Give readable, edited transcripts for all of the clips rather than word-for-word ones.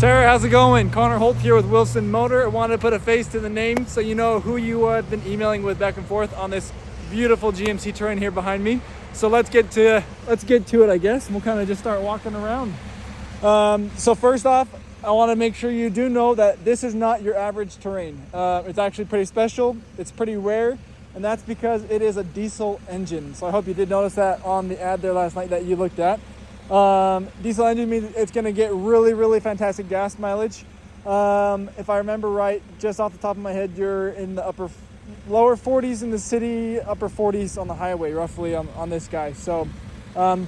Sarah, how's it going? Connor Holt here with Wilson Motor. I wanted to put a face to the name so you know who you have been emailing with back and forth on this beautiful GMC Terrain here behind me. So let's get to it, I guess. We'll kind of just start walking around. So first off, I want to make sure you do know that this is not your average Terrain. It's actually pretty special. It's pretty rare, and that's because it is a diesel engine. So I hope you did notice that on the ad there last night that you looked at. Diesel engine means it's going to get really fantastic gas mileage. If I remember right, just off the top of my head, you're in the lower 40s in the city, upper 40s on the highway, roughly on this guy. So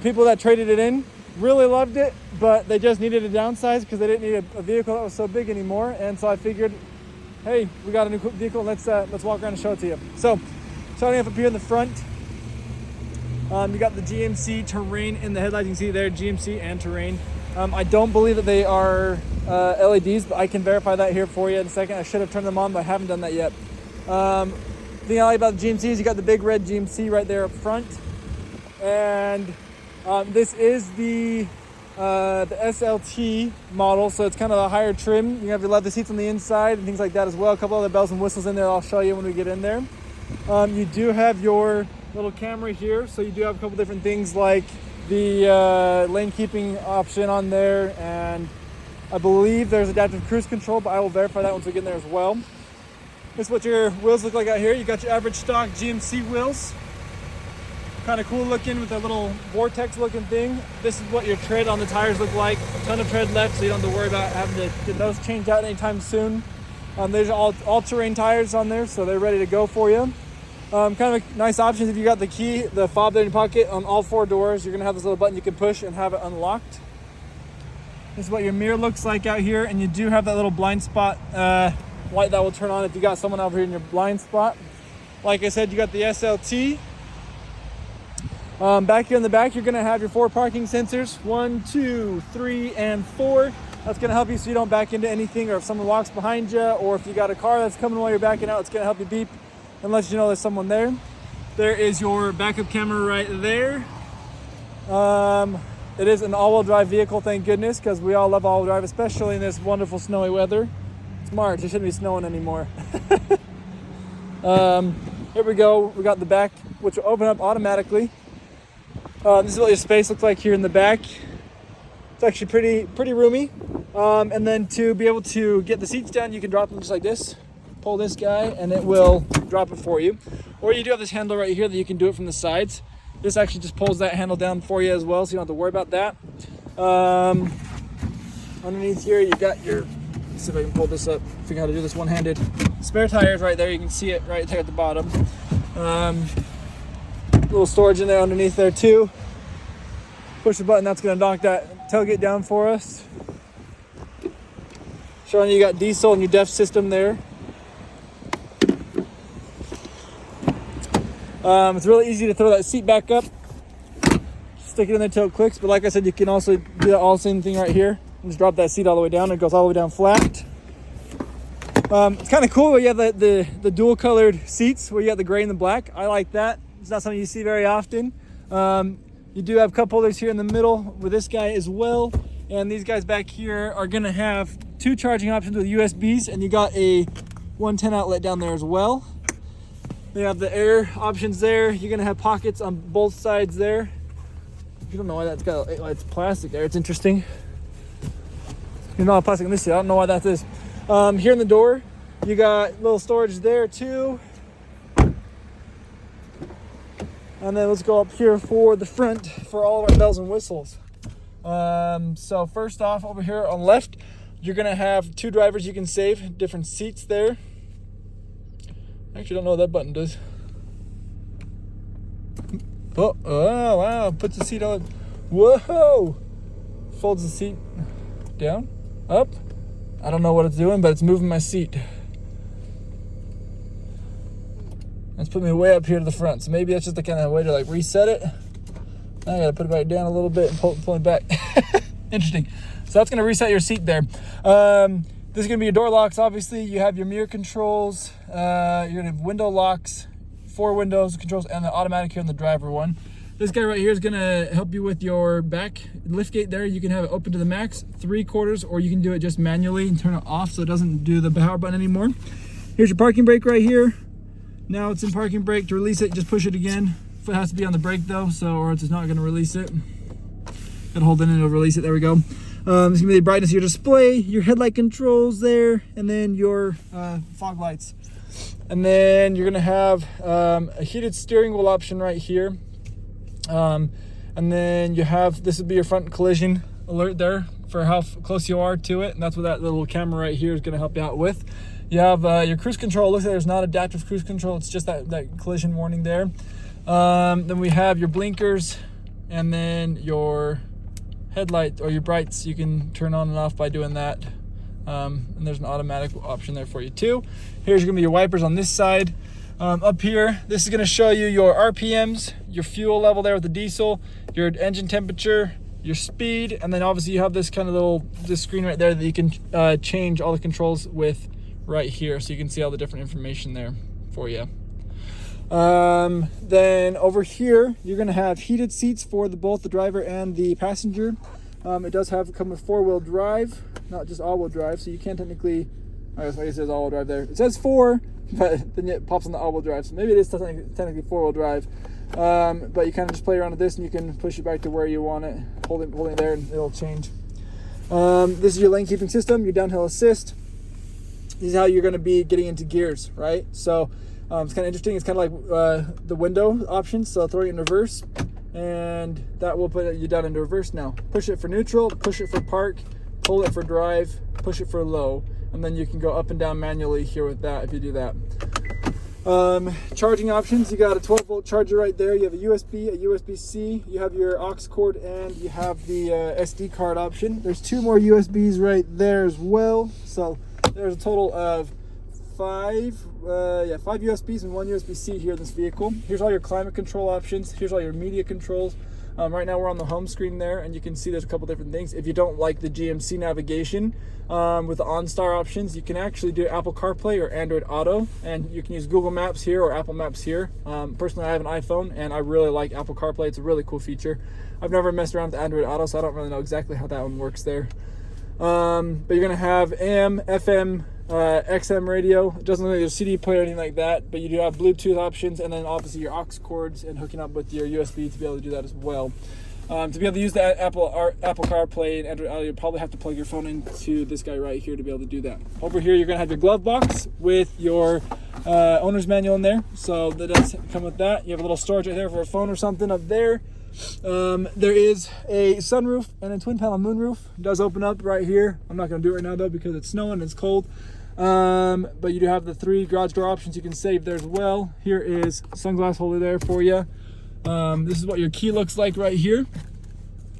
people that traded it in really loved it, but they just needed a downsize because they didn't need a vehicle that was so big anymore. And so I figured, hey, we got a new vehicle. Let's walk around and show it to you. So starting up here in the front. You got the GMC Terrain in the headlights. You can see there, GMC and Terrain. I don't believe that they are LEDs, but I can verify that here for you in a second. I should have turned them on, but I haven't done that yet. The thing I like about the GMC is you got the big red GMC right there up front. And this is the SLT model, so it's kind of a higher trim. You have your leather seats on the inside and things like that as well. A couple other bells and whistles in there I'll show you when we get in there. You do have your little camera here, so you do have a couple different things like the lane keeping option on there, and I believe there's adaptive cruise control, but I will verify that once we get in there as well. This is what your wheels look like out here. You got your average stock GMC wheels, kind of cool looking with a little vortex looking thing. This is what your tread on the tires look like. A ton of tread left, so you don't have to worry about having to get those changed out anytime soon. There's all-terrain tires on there, so they're ready to go for you. Kind of nice options if you got the key, the fob there in your pocket. On all four doors, you're gonna have this little button you can push and have it unlocked. This is what your mirror looks like out here, and you do have that little blind spot light that will turn on if you got someone over here in your blind spot. Like I said, you got the SLT. Back here in the back, you're gonna have your 4 parking sensors, 1, 2, 3, and 4. That's gonna help you so you don't back into anything, or if someone walks behind you, or if you got a car that's coming while you're backing out, it's gonna help you beep and let you know there's someone there. There is your backup camera right there. It is an all-wheel drive vehicle, thank goodness, because we all love all-wheel drive, especially in this wonderful snowy weather. It's March, it shouldn't be snowing anymore. Here we go, we got the back, which will open up automatically. This is what your space looks like here in the back. It's actually pretty roomy. And then to be able to get the seats down, you can drop them just like this. Pull this guy and it will drop it for you. Or you do have this handle right here that you can do it from the sides. This actually just pulls that handle down for you as well, so you don't have to worry about that. Underneath here, you got your, let's see if I can pull this up, figure out how to do this one-handed. Spare tires right there, you can see it right there at the bottom. Little storage in there underneath there too. Push the button, that's gonna knock that tailgate down for us. Showing you got diesel and your DEF system there. It's really easy to throw that seat back up, stick it in there till it clicks, but like I said, you can also do that all same thing right here. Just drop that seat all the way down, it goes all the way down flat. It's kind of cool where you have the dual colored seats where you got the gray and the black. I like that. It's not something you see very often. You do have cup holders here in the middle with this guy as well, and these guys back here are gonna have 2 charging options with USBs, and you got a 110 outlet down there as well. They have the air options there. You're gonna have pockets on both sides there. You don't know why it's plastic there. It's interesting. You know, plastic on this side. I don't know why that is. Here in the door, you got little storage there too. And then let's go up here for the front for all of our bells and whistles. So first off, over here on the left, you're gonna have 2 drivers you can save, different seats there. I actually don't know what that button does. Oh wow, puts the seat on. Whoa! Folds the seat down, up. I don't know what it's doing, but it's moving my seat. That's put me way up here to the front, so maybe that's just the kind of way to like reset it. Now I gotta put it back down a little bit and pull it back. Interesting. So that's gonna reset your seat there. This is gonna be your door locks, obviously. You have your mirror controls, you're gonna have window locks, 4 windows controls, and the automatic here on the driver one. This guy right here is gonna help you with your back liftgate there. You can have it open to the max, 3/4, or you can do it just manually and turn it off so it doesn't do the power button anymore. Here's your parking brake right here. Now it's in parking brake. To release it, just push it again. Foot has to be on the brake though, so or else it's not gonna release it. Gotta hold it in, it'll release it, there we go. It's gonna be the brightness of your display, your headlight controls there, and then your fog lights. And then you're gonna have a heated steering wheel option right here. And then you have, this would be your front collision alert there for how close you are to it. And that's what that little camera right here is gonna help you out with. You have your cruise control. It looks like there's not adaptive cruise control. It's just that collision warning there. Then we have your blinkers and then your headlight or your brights. You can turn on and off by doing that. And there's an automatic option there for you too. Here's gonna be your wipers on this side. Up here, this is gonna show you your RPMs, your fuel level there with the diesel, your engine temperature, your speed, and then obviously you have this kind of this screen right there that you can change all the controls with right here, so you can see all the different information there for you. Then over here, you're gonna have heated seats for both the driver and the passenger. It does come with 4-wheel drive, not just all-wheel drive, so you can't technically, I guess it says all-wheel drive there. It says 4, but then it pops on the all-wheel drive, so maybe it is technically 4-wheel drive. But you kind of just play around with this and you can push it back to where you want it, holding it there, and it'll change. This is your lane keeping system, your downhill assist. This is how you're going to be getting into gears, right? So it's kind of interesting. It's kind of like the window option, so throw it in reverse, and that will put you down into reverse now. Push it for neutral, push it for park, pull it for drive, push it for low, and then you can go up and down manually here with that if you do that. Charging options, you got a 12-volt charger right there. You have a USB, a USB-C, you have your aux cord, and you have the SD card option. There's 2 more USBs right there as well. So there's a total of 5 USBs and 1 USB-C here in this vehicle. Here's all your climate control options. Here's all your media controls. Right now we're on the home screen there, and you can see there's a couple different things. If you don't like the GMC navigation with the OnStar options, you can actually do Apple CarPlay or Android Auto, and you can use Google Maps here or Apple Maps here. Personally, I have an iPhone, and I really like Apple CarPlay. It's a really cool feature. I've never messed around with Android Auto, so I don't really know exactly how that one works there. But you're gonna have AM, FM, XM radio. It doesn't look like there's a CD player or anything like that, but you do have Bluetooth options, and then obviously your aux cords and hooking up with your USB to be able to do that as well. To be able to use the Apple CarPlay and Android Auto, you probably have to plug your phone into this guy right here to be able to do that. Over here, you're gonna have your glove box with your owner's manual in there, so that does come with that. You have a little storage right there for a phone or something up there. There is a sunroof and a twin panel moonroof. It does open up right here. I'm not going to do it right now though because it's snowing and it's cold. But you do have the 3 garage door options you can save there as well. Here is a sunglass holder there for you. This is what your key looks like right here.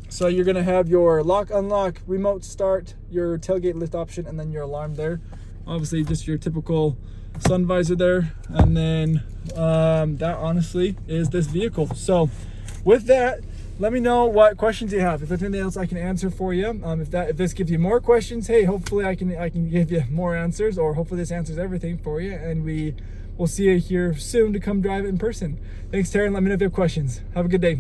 So you're going to have your lock, unlock, remote start, your tailgate lift option, and then your alarm there. Obviously just your typical sun visor there. And then that honestly is this vehicle. So with that, let me know what questions you have. If there's anything else I can answer for you, if this gives you more questions, hey, hopefully I can give you more answers, or hopefully this answers everything for you, and we'll see you here soon to come drive it in person. Thanks, Terran. Let me know if you have questions. Have a good day.